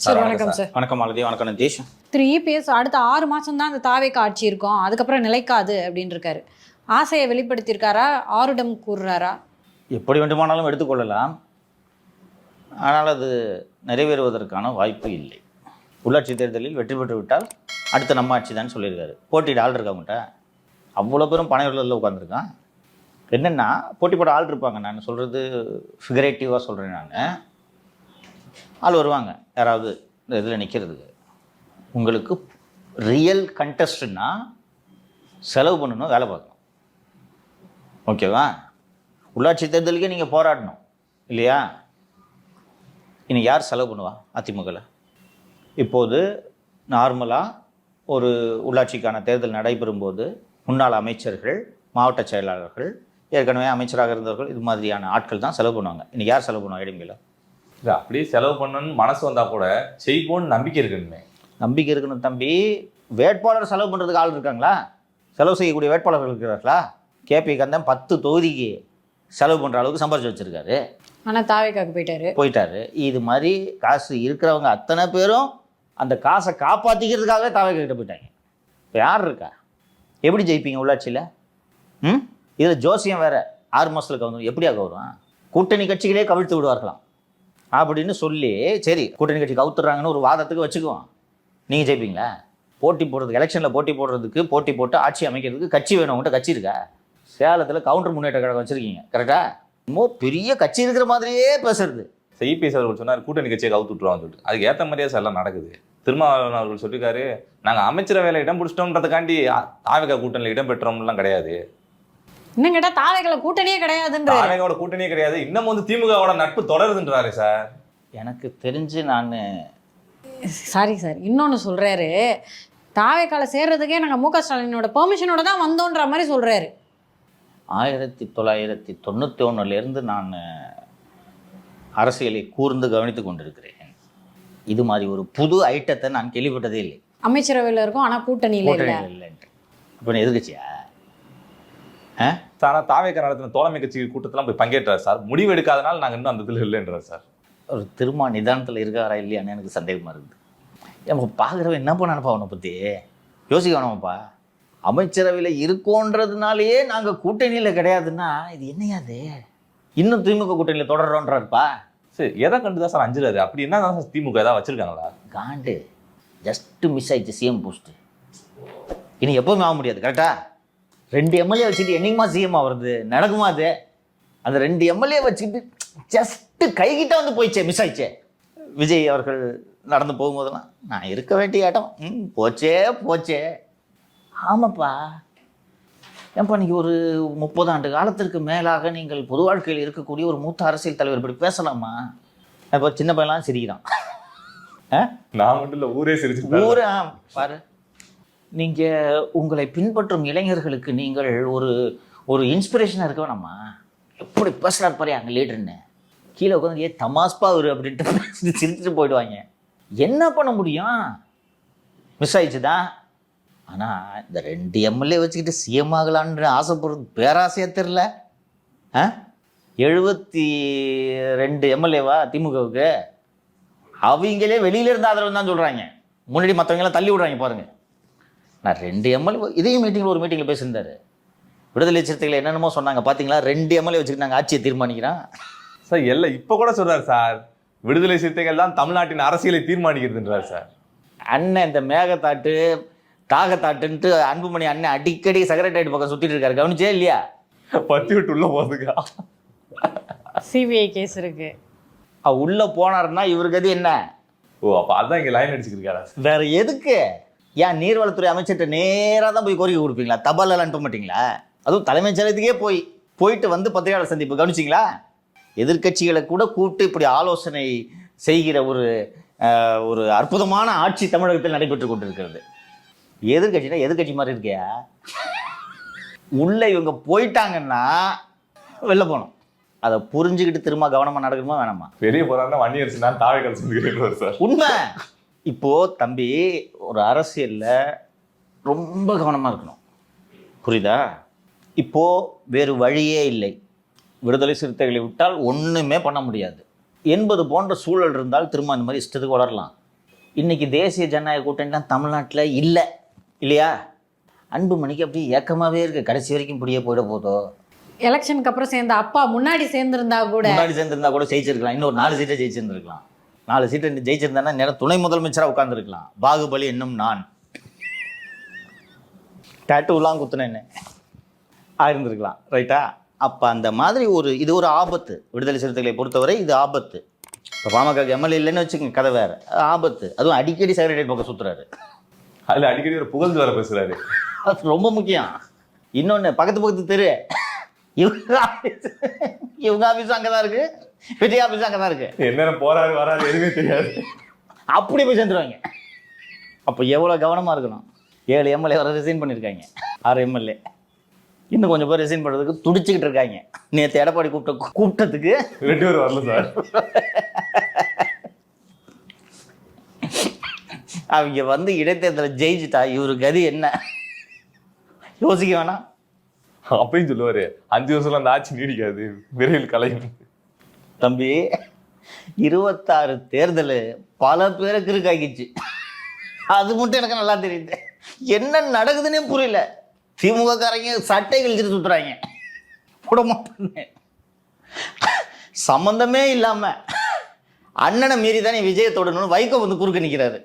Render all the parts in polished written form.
சரி, வணக்கம் சார். வணக்கம் மாலதி. வணக்கம் நிதேஷ். திரு இபிஎஸ் அடுத்த 6 மாசம் தான் இந்த தாவேக்கு ஆட்சி இருக்கும், அதுக்கப்புறம் நிலைக்காது அப்படின்னு இருக்காரு. ஆசையை வெளிப்படுத்தியிருக்காரா, ஆருடம் கூறுறாரா? எப்படி வேண்டுமானாலும் எடுத்துக்கொள்ளலாம், ஆனால் அது நிறைவேறுவதற்கான வாய்ப்பு இல்லை. உள்ளாட்சி தேர்தலில் வெற்றி பெற்று விட்டால் அடுத்த நம்ம ஆட்சி தான் சொல்லியிருக்காரு. போட்டியிட ஆள் இருக்கவங்கள்ட்ட அவ்வளோ பேரும் பனையூரில் உட்காந்துருக்கான். என்னென்னா போட்டி போட ஆள் இருப்பாங்க. நான் சொல்கிறது ஃபிகரேட்டிவாக சொல்கிறேன். நான் ஆள் வருவாங்க, யாராவது இந்த இதில் நிற்கிறதுக்கு. உங்களுக்கு ரியல் கண்டஸ்ட்னா செலவு பண்ணணும், வேலை பார்க்கணும். ஓகேவா? உள்ளாட்சி தேர்தலுக்கே நீங்கள் போராடணும் இல்லையா? இன்னைக்கு யார் செலவு பண்ணுவா அதிமுகவில்? இப்போது நார்மலாக ஒரு உள்ளாட்சிக்கான தேர்தல் நடைபெறும்போது முன்னாள் அமைச்சர்கள், மாவட்ட செயலாளர்கள், ஏற்கனவே அமைச்சராக இருந்தவர்கள், இது மாதிரியான ஆட்கள் தான் செலவு பண்ணுவாங்க. இன்னைக்கு யார் செலவு பண்ணுவாங்க இடைமையில்? இல்லை, அப்படியே செலவு பண்ணணும்னு மனசு வந்தால் கூட செய்வோன்னு நம்பிக்கை இருக்குன்னு. நம்பிக்கை இருக்கணும் தம்பி. வேட்பாளர் செலவு பண்ணுறதுக்கு ஆள் இருக்காங்களா? செலவு செய்யக்கூடிய வேட்பாளர்கள் இருக்கிறார்களா? கேபி கந்தன் 10 தொகுதிக்கு செலவு பண்ணுற அளவுக்கு சம்பாரிச்சு வச்சுருக்காரு. ஆனால் தாவேக்காக்கு போயிட்டாரு. இது மாதிரி காசு இருக்கிறவங்க அத்தனை பேரும் அந்த காசை காப்பாற்றிக்கிறதுக்காகவே தாவேக்கிட்ட போயிட்டாங்க. இப்போ யார் இருக்கா? எப்படி ஜெயிப்பீங்க உள்ளாட்சியில்? இதில் ஜோசியம் வேறு 6 மாதத்தில் கவர்ந்து எப்படியா கவரும்? கூட்டணி கட்சிகளே கவிழ்த்து விடுவார்களாம் அப்படின்னு சொல்லி, சரி கூட்டணி கட்சி கவுத்துறாங்கன்னு ஒரு வாதத்துக்கு வச்சுக்குவோம். நீங்கள் ஜெயிப்பீங்களா? போட்டி போடுறதுக்கு, எலெக்ஷனில் போட்டி போடுறதுக்கு, போட்டி போட்டு ஆட்சி அமைக்கிறதுக்கு கட்சி வேணும். உங்கள்கிட்ட கட்சி இருக்கா? சேலத்தில் கவுண்டர் முன்னேற்ற கழகம் வச்சுருக்கீங்க, கரெக்டாக? ரொம்ப பெரிய கட்சி இருக்கிற மாதிரியே பேசுறது. இபிஎஸ் அவர்கள் சொன்னார் கூட்டணி கட்சியை கவுத்து விட்டுருவான்னு சொல்லிட்டு. அதுக்கு ஏற்ற மாதிரியே சார் எல்லாம் நடக்குது. திருமாவளவன் அவர்கள் சொல்லியிருக்காரு, நாங்கள் அமைச்சர வேலை இடம் பிடிச்சிட்டோம்ன்றதுக்காண்டி தாவேக்கா கூட்டணியில் இடம் பெற்றோம்லாம் கிடையாது. இன்னும் கேட்டால் தாவேக்கால கூட்டணியே கிடையாதுன்ற. தாவேக்காவோட கூட்டணியே கிடையாது, இன்னும் வந்து திமுகவோட நட்பு தொடருதுன்றாரு சார். எனக்கு தெரிஞ்சு நான் சாரி சார், இன்னொன்று சொல்கிறாரு, தாவேக்கால சேர்றதுக்கே நாங்கள் மு க ஸ்டாலினோட பெர்மிஷனோட தான் வந்தோன்ற மாதிரி சொல்கிறாரு. 1991 நான் அரசியலை கூர்ந்து கவனித்து கொண்டிருக்கிறேன். இது மாதிரி ஒரு புது ஐட்டத்தை நான் கேள்விப்பட்டதே இல்லை. அமைச்சரவையில் இருக்கும், ஆனால் கூட்டணியில் இல்லை. இப்போ நீ எதிர்கட்சியா? ஆனால் தாவேக்கா நடத்தின தோழமை கட்சி கூட்டத்தெல்லாம் போய் பங்கேற்றார் சார். முடிவு எடுக்காதனால நாங்கள் இன்னும் அந்த இதில் இல்லைன்றார் சார். ஒரு திருமா நிதானத்தில் இருக்காரா இல்லையான்னு எனக்கு சந்தேகமாக இருக்குது. நம்ம பார்க்குறவன் என்ன பண்ணானப்பா அவனை பற்றி யோசிக்க வேணாமப்பா. அமைச்சரவையில் இருக்கோன்றதுனாலேயே நாங்கள் கூட்டணியில் கிடையாதுன்னா இது என்னையாது? இன்னும் திமுக கூட்டணியில் தொடர்றோன்றாருப்பா. சரி, எதை கண்டு தான் சார் அஞ்சுறாரு? அப்படி என்ன தான் சார் திமுக ஏதாவது வச்சுருக்காங்களா? காண்டு ஜஸ்ட்டு மிஸ் ஆயிடுச்சு சிஎம் போஸ்ட்டு. இனி எப்போவுமே ஆக முடியாது, கரெக்டாக? 2 எம்எல்ஏ வச்சுட்டு என்னைக்குமா சிஎம் ஆகிறது? நடக்குமா அது? அந்த 2 எம்எல்ஏ வச்சுக்கிட்டு ஜஸ்ட்டு கைகிட்ட வந்து போயிடுச்சே, மிஸ் ஆயிடுச்சே. விஜய் அவர்கள் நடந்து போகும்போதெல்லாம் நான் இருக்க வேண்டிய இடம் போச்சே. ஆமாப்பா. ஏன்ப்பா நீங்கள் ஒரு 30 ஆண்டு காலத்திற்கு மேலாக நீங்கள் பொது வாழ்க்கையில் இருக்கக்கூடிய ஒரு மூத்த அரசியல் தலைவர் இப்படி பேசலாமா? இப்போ சின்ன பையன்லாம் சிரிக்கிறான். நான் மட்டும் இல்லை, ஊரே சிரிச்சு. ஊரே பாரு. நீங்கள் உங்களை பின்பற்றும் இளைஞர்களுக்கு நீங்கள் ஒரு இன்ஸ்பிரேஷனாக இருக்க வேணாமா? எப்படி பேசுகிறார் பாரு அங்கே லீடர்னு. கீழே உட்காந்து தமாஸ்பா ஒரு அப்படின்ட்டு சிரிச்சுட்டு போயிடுவாங்க. என்ன பண்ண முடியும்? மிஸ் ஆயிடுச்சு தான். ஆனால் இந்த 2 எம்எல்ஏ வச்சுக்கிட்டு சிஎம் ஆகலான்னு ஆசைப்படுறது பேராசையாக தெரில. 72 எம்எல்ஏவா திமுகவுக்கு? அவங்களே வெளியிலேருந்து ஆதரவு தான் சொல்கிறாங்க. முன்னாடி மற்றவங்களாம் தள்ளி விடுறாங்க பாருங்கள். நான் 2 எம்எல்ஏ இதையும் மீட்டிங்கில் ஒரு மீட்டிங்கில் பேசியிருந்தார். விடுதலை சிறுத்தைகள் என்னென்னமோ சொன்னாங்க பார்த்தீங்களா? 2 எம்எல்ஏ வச்சுக்கிட்டு நாங்கள் ஆட்சியை தீர்மானிக்கிறோம் சார். எல்லாம் இப்போ கூட சொல்கிறார் சார், விடுதலை சிறுத்தைகள் தான் தமிழ்நாட்டின் அரசியலை தீர்மானிக்கிறதுன்றார் சார். அண்ணன் இந்த மேகத்தாட்டு தாகத்தாட்டுன்ட்டு அன்புமணி அண்ணன் அடிக்கடி செக்ரட்டரியேட் பக்கம் சுற்றிட்டு இருக்காரு, கவனிச்சே இல்லையா? 10 விட்டு உள்ளே போகிறதுக்கா சிபிஐ கேஸ் இருக்கு. உள்ளே போனாருன்னா இவருக்கு அது என்ன? ஓ, அப்போ அதான் இங்கே லைன் அடிச்சுக்கிருக்காரா? வேற எதுக்கு? ஏன் நீர்வளத்துறை அமைச்சர்கிட்ட நேராக தான் போய் கோரிக்கை கொடுப்பீங்களா? தபாலெல்லாம் அனுப்ப மாட்டீங்களா? அதுவும் தலைமைச் செயலகத்துக்கே போயிட்டு வந்து பத்திரிகையாளர் சந்திப்பு கவனிச்சிங்களா? எதிர்கட்சிகளை கூட கூப்பிட்டு இப்படி ஆலோசனை செய்கிற ஒரு அற்புதமான ஆட்சி தமிழகத்தில் நடைபெற்று கொண்டிருக்கிறது. எதிர்கட்சினா எதிர்கட்சி மாதிரி இருக்கியா? உள்ள இவங்க போயிட்டாங்கன்னா வெளில போகணும். அதை புரிஞ்சுக்கிட்டு திரும்ப கவனமாக நடக்கணுமா வேணாமா? பெரிய போறாருன்னா வன்னியரசு நான் தாவேக்கால செஞ்சுக்கிறேன் சார். உண்மை. இப்போ தம்பி, ஒரு அரசியல்ல ரொம்ப கவனமாக இருக்கணும், புரியுதா? இப்போ வேறு வழியே இல்லை. விடுதலை சிறுத்தைகளை விட்டால் ஒன்றுமே பண்ண முடியாது என்பது போன்ற சூழல் இருந்தால் திரும்ப இந்த மாதிரி இஷ்டத்துக்கு வளரலாம். இன்னைக்கு தேசிய ஜனநாயக கூட்டணிலாம் தமிழ்நாட்டில் இல்லை இல்லையா? அன்புமணிக்கு அப்படி ஏக்கமாகவே இருக்குது, கடைசி வரைக்கும் இப்படியே போயிட போதோ. எலெக்ஷனுக்கு அப்புறம் சேர்ந்த அப்பா முன்னாடி சேர்ந்திருந்தா கூட ஜெயிச்சிருக்கலாம், இன்னொரு 4 சீட்டை ஜெயிச்சிருந்துருக்கலாம். 4 சீட்டை ஜெயிச்சிருந்தானா நேரம் துணை முதலமைச்சராக உட்காந்துருக்கலாம். பாகுபலி இன்னும் நான் டேட்டூலாம் குத்துனேன்னு ஆயிருந்திருக்கலாம், ரைட்டா? அப்போ அந்த மாதிரி இது ஒரு ஆபத்து. விடுதலை சிறுத்தைகளை பொறுத்தவரை இது ஆபத்து. இப்போ பாமக எம்எல்ஏ இல்லைன்னு வச்சுக்கோங்க, கதை வேறு, ஆபத்து. அதுவும் அடிக்கடி செக்ரட்டரியேட் பக்கம் சுற்றுறாரு, அதில் அடிக்கடி ஒரு புகழ்ந்து வர பேசுகிறாரு, அது ரொம்ப முக்கியம். இன்னொன்று, பக்கத்து தெரு இவங்க ஆஃபீஸும் அங்கே தான் இருக்குது, விஜய் ஆஃபீஸும் அங்கே தான் இருக்குது. என்னென்ன போறாரு வராது எதுவுமே தெரியாது, அப்படி போய் சேர்ந்துருவாங்க. அப்போ எவ்வளோ கவனமாக இருக்கணும். 7 எம்எல்ஏ வர ரிசைன் பண்ணியிருக்காங்க, 6 எம்எல்ஏ இன்னும் கொஞ்சம் பேர் ரிசைன் பண்ணுறதுக்கு துடிச்சுக்கிட்டு இருக்காங்க. நேற்று எடப்பாடி கூப்பிட்டதுக்கு 2 பேர் வரல சார். அவங்க இடைத்தேர்தலில் ஜெயிச்சுட்டா இவரு கதி என்ன யோசிக்க வேணாம். அப்பயும் சொல்லுவாரு 5 வருஷம் அந்த ஆட்சி நீடிக்காது, விரைவில் கலையும். தம்பி, 26 தேர்தல் பல பேருக்கு இருக்காக்கிச்சு, அது மட்டும் எனக்கு நல்லா தெரியுது. என்ன நடக்குதுன்னே புரியல. திமுக காரங்க சட்டை கழிச்சிட்டு சுத்துறாங்க, கூட மாட்டேன்னு சம்பந்தமே இல்லாம அண்ணனை மீறி தானே விஜய தொடரணும்னு வைகோ குறுக்க நிற்கிறாரு.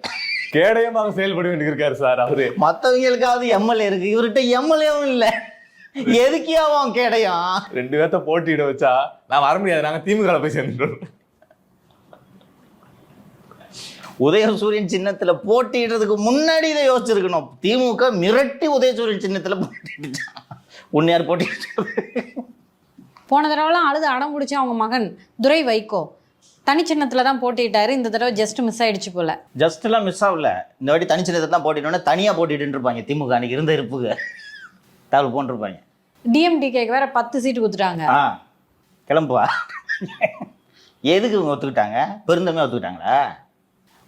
கேடயமாக செயல்பட வேண்டியிருக்காரு சார் அவரு. மற்றவங்களுக்காவது எம்எல்ஏ இருக்கு, இவர்கிட்ட எம்எல்ஏவும் இல்லை. எதுக்கியாவும் கேடயம்? 2 பேர்த்த போட்டியிட வச்சா நான் வர முடியாது, நாங்க திமுக போய் சேர்ந்துட்டோம். உதயசூரியன் சின்னத்துல போட்டியிடுறதுக்கு முன்னாடி இதை யோசிச்சிருக்கணும். திமுக மிரட்டி உதயசூரியன் சின்னத்துல போட்டிட்டான். உன்னையார் போட்டிட்டு போன தடவைலாம் அழுது அடம் பிடிச்சி அவங்க மகன் துரை வைகோ தனிச்சின்னத்துல தான் போட்டிட்டாரு. இந்த தடவை ஜஸ்ட் மிஸ் ஆயிடுச்சு போல. ஜஸ்ட்லாம் மிஸ் ஆகல, இந்த வாட்டி தனிச்சின்னத்தை தான் போட்டிட்டோன்னா தனியா போட்டிட்டு இருப்பாங்க. திமுக அன்னைக்கு இருந்த இருப்புக்கு தகவல் போன்றிருப்பாங்க. டிஎம்டிகேக்கு வேற 10 சீட்டு கொடுத்துட்டாங்க. கிளம்புவா. எதுக்கு இவங்க ஒத்துக்கிட்டாங்க? பெருந்தமே ஒத்துக்கிட்டாங்களா?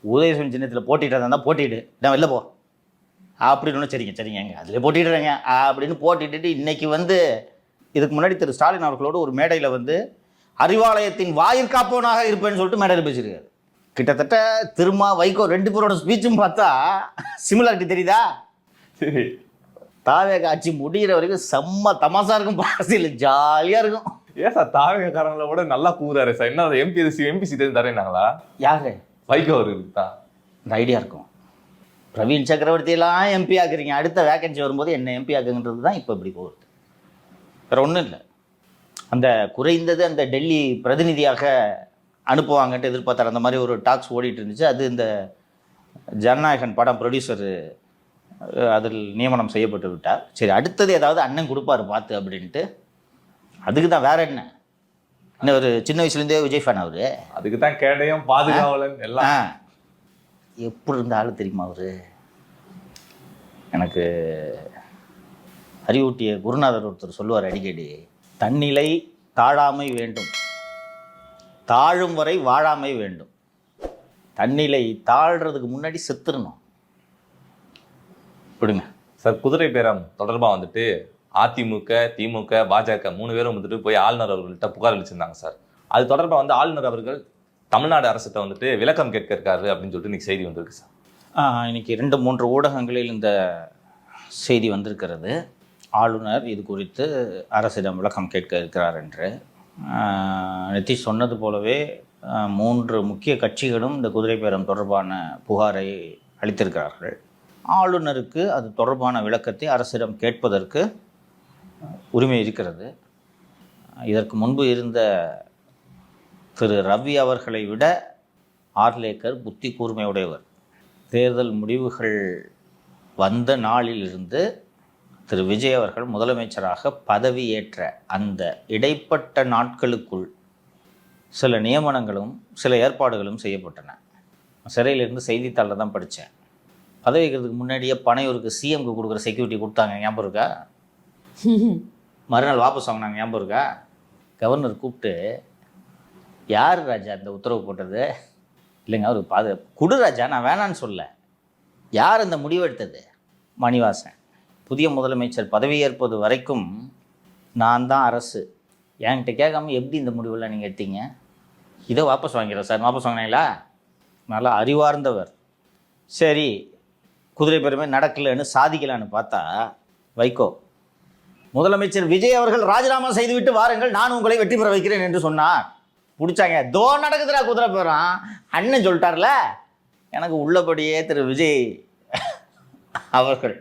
உதயசூரியன் சின்னத்தில் போட்டிட்டு இருந்தால் போட்டிட்டு நான் வெளில போ அப்படின்னு. சரிங்க அதில் போட்டிடுறேங்க அப்படின்னு போட்டிட்டு இன்னைக்கு இதுக்கு முன்னாடி திரு ஸ்டாலின் அவர்களோடு ஒரு மேடையில் அறிவாலயத்தின் வாயிற்காப்பவனாக இருப்பேன்னு சொல்லிட்டு மேடையில் பேசியிருக்காரு. கிட்டத்தட்ட திருமா வைகோ 2 பேரோட ஸ்பீச்சும் பார்த்தா சிமிலாரிட்டி தெரியுதா? சரி, தாவேக ஆட்சி முடிகிற வரைக்கும் செம்ம தமாசா இருக்கும், அரசியல் ஜாலியாக இருக்கும். ஏன் சார் தாவேகக்காரங்களை விட நல்லா கூறாரு சார்? என்ன எம்பி சீட்டு தரேன்னாங்களா? யாரு? வைகோ அவருக்கு தான் இந்த ஐடியா இருக்கும். பிரவீன் சக்கரவர்த்தியெல்லாம் எம்பி ஆக்குறீங்க, அடுத்த வேகன்சி வரும்போது என்ன எம்பி ஆக்குங்கன்றது தான் இப்போ இப்படி போகுது. வேறு ஒன்றும் இல்லை. அந்த குறைந்தது அந்த டெல்லி பிரதிநிதியாக அனுப்புவாங்கன்ட்டு எதிர்பார்த்தார். அந்த மாதிரி ஒரு டாக்ஸ் ஓடிட்டு இருந்துச்சு. அது இந்த ஜனநாயகன் படம் ப்ரொடியூசரு அதில் நியமனம் செய்யப்பட்டு விட்டார். சரி, அடுத்தது ஏதாவது அண்ணன் கொடுப்பாரு பார்த்து அப்படின்ட்டு. அதுக்கு தான், வேற என்ன? இன்னும் ஒரு சின்ன வயசுலேருந்தே விஜய் ஃபேன் அவரு. அதுக்கு தான் கேடயம் பாதுகாவலன் எல்லாம். எப்படி இருந்த ஆளு தெரியுமா அவரு? எனக்கு அறிவூட்டிய குருநாதர் ஒருத்தர் சொல்லுவார் அடிக்கடி, தன்னிலை தாழாமை வேண்டும், தாழும் வரை வாழாமை வேண்டும். தன்னிலை தாழ்றதுக்கு முன்னாடி செத்துடணும். விடுங்க சார். குதிரை பேரம் தொடர்பாக அதிமுக, திமுக, பாஜக 3 பேரும் போய் ஆளுநர் அவர்கள்ட்ட புகார் அளிச்சிருந்தாங்க சார். அது தொடர்பாக ஆளுநர் அவர்கள் தமிழ்நாடு அரசிட்ட விளக்கம் கேட்க இருக்காரு அப்படின்னு சொல்லிட்டு இன்னைக்கு செய்தி வந்திருக்கு சார். இன்னைக்கு 2-3 ஊடகங்களில் இந்த செய்தி வந்திருக்கிறது. ஆளுநர் இது குறித்து அரசிடம் விளக்கம் கேட்க இருக்கிறார் என்று. நிதிஷ் சொன்னது போலவே 3 முக்கிய கட்சிகளும் இந்த குதிரை பேரம் தொடர்பான புகாரை அளித்திருக்கிறார்கள். ஆளுநருக்கு அது தொடர்பான விளக்கத்தை அரசிடம் கேட்பதற்கு உரிமை இருக்கிறது. இதற்கு முன்பு இருந்த திரு ரவி அவர்களை விட ஆர்லேக்கர் புத்தி கூர்மையுடையவர். தேர்தல் முடிவுகள் வந்த நாளிலிருந்து திரு விஜய் அவர்கள் முதலமைச்சராக பதவியேற்ற அந்த இடைப்பட்ட நாட்களுக்குள் சில நியமனங்களும் சில ஏற்பாடுகளும் செய்யப்பட்டன. சிறையிலிருந்து செய்தித்தாளில் தான் படித்தேன். பதவி வைக்கிறதுக்கு முன்னாடியே பனையூருக்கு சிஎம்க்கு கொடுக்குற செக்யூரிட்டி கொடுத்தாங்க, ஞாபகம் இருக்கா? மறுநாள் வாபஸ் வாங்கினாங்க, ஞாபகம் இருக்கா? கவர்னர் கூப்பிட்டு, யார் ராஜா இந்த உத்தரவு போட்டது? இல்லைங்க அவர் குடு ராஜா, நான் வேணான்னு சொல்ல. யார் இந்த முடிவு எடுத்தது? மணிவாசன். புதிய முதலமைச்சர் பதவியேற்பது வரைக்கும் நான் தான் அரசு. என்கிட்ட கேட்காம எப்படி இந்த முடிவெல்லாம் நீங்கள் எடுத்தீங்க? இதை வாபஸ் வாங்கிறேன் சார். வாபஸ் வாங்கினீங்களா? நல்லா அறிவார்ந்தவர். சரி, குதிரை பெருமை நடக்கலைன்னு சாதிக்கலான்னு பார்த்தா வைகோ முதலமைச்சர் விஜய் அவர்கள் ராஜினாமா செய்துவிட்டு வாருங்கள், நான் உங்களை வெற்றி பெற வைக்கிறேன் என்று சொன்னார். பிடிச்சாங்க. தோ நடக்குதுடா குதிரை பேரம், அண்ணன் சொல்லிட்டார்ல. எனக்கு உள்ளபடியே திரு விஜய் அவர்கள்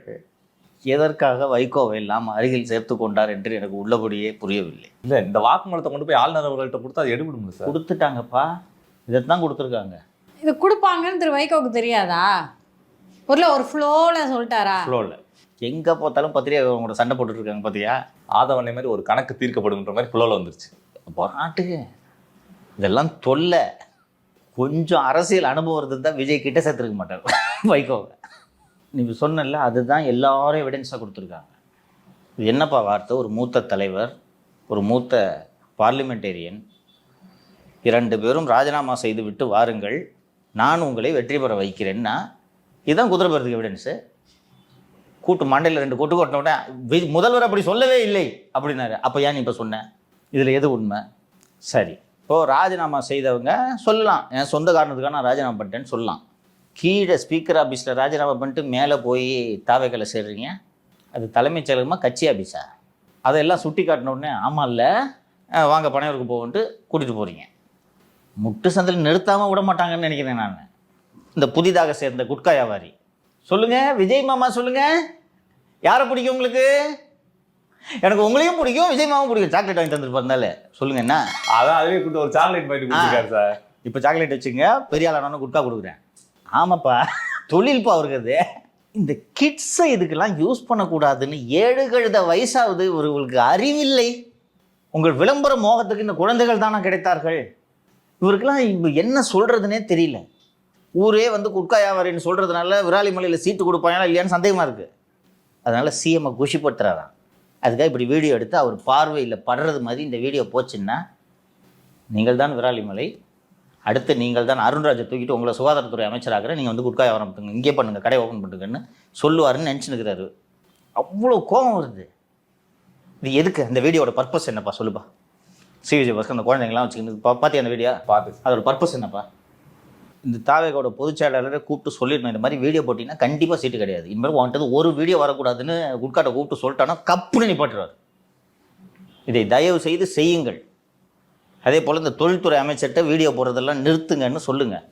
எதற்காக வைகோவை எல்லாம் அருகில் சேர்த்து கொண்டார் என்று எனக்கு உள்ளபடியே புரியவில்லை. இல்லை, இந்த வாக்குமூலத்தை கொண்டு போய் ஆளுநர் அவர்கள்ட்ட கொடுத்தா அது எடுபடும் சார். கொடுத்துட்டாங்கப்பா, இதைத்தான் கொடுத்துருக்காங்க. இது கொடுப்பாங்கன்னு திரு வைகோவுக்கு தெரியாதா? ஒரு ஃப்ளோவில் சொல்லிட்டாரா? ஃப்ளோவில் எங்கே பார்த்தாலும் பத்திரிகை கூட சண்டை போட்டுட்டு இருக்காங்க பார்த்தியா? ஆதவனை மாதிரி ஒரு கணக்கு தீர்க்கப்படுன்ற மாதிரி புலவில் வந்துருச்சு. பாட்டுக்கு இதெல்லாம் தொல்லை. கொஞ்சம் அரசியல் அனுபவம் இருந்தால் விஜய் கிட்ட சேர்த்துருக்க மாட்டார் வைகோவை. நீ சொன்னல, அதுதான் எல்லாரும் எவிடன்ஸாக கொடுத்துருக்காங்க. இது என்னப்பா வார்த்தை? ஒரு மூத்த தலைவர், ஒரு மூத்த பார்லிமெண்டேரியன் 2 பேரும் ராஜினாமா செய்து விட்டு வாருங்கள், நான் உங்களை வெற்றி பெற வைக்கிறேன்னா இதுதான் குதிரை பெறதுக்கு எவிடன்ஸு. கூட்டு மண்டையில் 2 கொட்டு கொட்டினோடனே முதல்வர் அப்படி சொல்லவே இல்லை அப்படின்னாரு. அப்போ ஏன் நீ இப்போ சொன்னேன்? இதில் எது உண்மை? சரி, இப்போது ராஜினாமா செய்தவங்க சொல்லலாம், என் சொந்த காரணத்துக்காக நான் ராஜினாமா பண்ணிட்டேன்னு சொல்லலாம். கீழே ஸ்பீக்கர் ஆஃபீஸில் ராஜினாமா பண்ணிட்டு மேலே போய் தாவேக்கலை சேர்றீங்க, அது தலைமைச் செயலகமாக கட்சி ஆஃபீஸா? அதெல்லாம் சுட்டி காட்டின உடனே ஆமாம் இல்லை வாங்க பனையூருக்கு போகன்ட்டு கூட்டிகிட்டு போகிறீங்க. முட்டு சந்தில் நிறுத்தாமல் விட மாட்டாங்கன்னு நினைக்கிறேன் நான். இந்த புதிதாக சேர்ந்த குட்கா வியாபாரி சொல்லுங்கள், விஜய் மாமா சொல்லுங்கள், யாரை பிடிக்கும் உங்களுக்கு? எனக்கு உங்களையும் பிடிக்கும், விஜய் மாமாவும் பிடிக்கும். சாக்லேட் வாங்கி தந்துருப்பாருந்தாலே சொல்லுங்க என்ன? அதான் அதுவே கூட்டு ஒரு சாக்லேட் பாயிட்டு கொடுத்துருக்காரு சார். இப்போ சாக்லேட் வச்சுங்க, பெரிய ஆளானு குட்கா கொடுக்குறேன். ஆமாப்பா, தொழில்ப்பா அவருக்கு அது. இந்த கிட்ஸை இதுக்கெல்லாம் யூஸ் பண்ணக்கூடாதுன்னு 7 கழுத வயசாவது இவர்களுக்கு அறிவில்லை. உங்கள் விளம்பர மோகத்துக்கு இந்த குழந்தைகள் தானே கிடைத்தார்கள். இவருக்கெல்லாம் இப்போ என்ன சொல்கிறதுனே தெரியல. ஊரே வந்து குட்கா வியாபாரின்னு சொல்கிறதுனால விராலிமலையில் சீட்டு கொடுப்பாங்களா இல்லையான்னு சந்தேகமாக இருக்குது. அதனால் சிஎம்ஐ குஷிப்படுத்துகிறாராம். அதுக்காக இப்படி வீடியோ எடுத்து அவர் பார்வையில் படுறது மாதிரி இந்த வீடியோ போச்சுன்னா நீங்கள் தான் விராலிமலை, அடுத்து நீங்கள் தான் அருண்ராஜை தூக்கிட்டு உங்களை சுகாதாரத்துறை அமைச்சராகிற, நீங்கள் வந்து குட்கா வியாபாரம் பண்ணுங்க, இங்கே பண்ணுங்கள், கடை ஓப்பன் பண்ணுங்கன்னு சொல்லுவாருன்னு நினச்சினுக்கிறாரு. அவ்வளோ கோபம் வருது. இது எதுக்கு? அந்த வீடியோட பர்பஸ் என்னப்பா சொல்லுப்பா. விஜய் பஸ் அந்த குழந்தைங்களாம் வச்சுக்கிட்டு பார்த்தியா அந்த வீடியோ? பார்த்து அதோட பர்பஸ் என்னப்பா? இந்த தாவேகோட பொதுச் செயலாளரை கூப்பிட்டு சொல்லிடணும், இந்த மாதிரி வீடியோ போட்டிங்கன்னா கண்டிப்பாக சீட்டு கிடையாது, இனிமேல் வாங்கிட்டது ஒரு வீடியோ வரக்கூடாதுன்னு குட்காட்டை கூப்பிட்டு சொல்லிட்டானா கப்புன்னு நிப்பாட்டுறாரு. இதை தயவு செய்து செய்யுங்கள். அதே போல் இந்த தொழில்துறை அமைச்சர்கிட்ட வீடியோ போடுறதெல்லாம் நிறுத்துங்கன்னு சொல்லுங்கள்.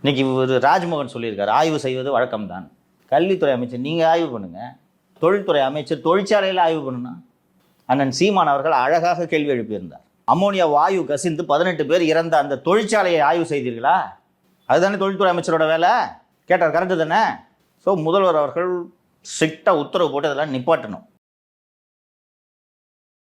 இன்றைக்கி ஒரு ராஜ்மோகன் சொல்லியிருக்காரு, ஆய்வு செய்வது வழக்கம்தான். கல்வித்துறை அமைச்சர் நீங்கள் ஆய்வு பண்ணுங்கள், தொழில்துறை அமைச்சர் தொழிற்சாலையில் ஆய்வு பண்ணுன்னா. அண்ணன் சீமான் அவர்கள் அழகாக கேள்வி எழுப்பியிருந்தார். அமோனியா வாயு கசிந்து 18 பேர் இறந்த அந்த தொழிற்சாலையை ஆய்வு செய்தீர்களா? அதுதானே தொழில்துறை அமைச்சரோட வேலை. கேட்டார், கரெக்டு தானே? ஸோ முதல்வர் அவர்கள் ஸ்ட்ரிக்டாக உத்தரவு போட்டு அதெல்லாம் நிப்பாட்டணும்.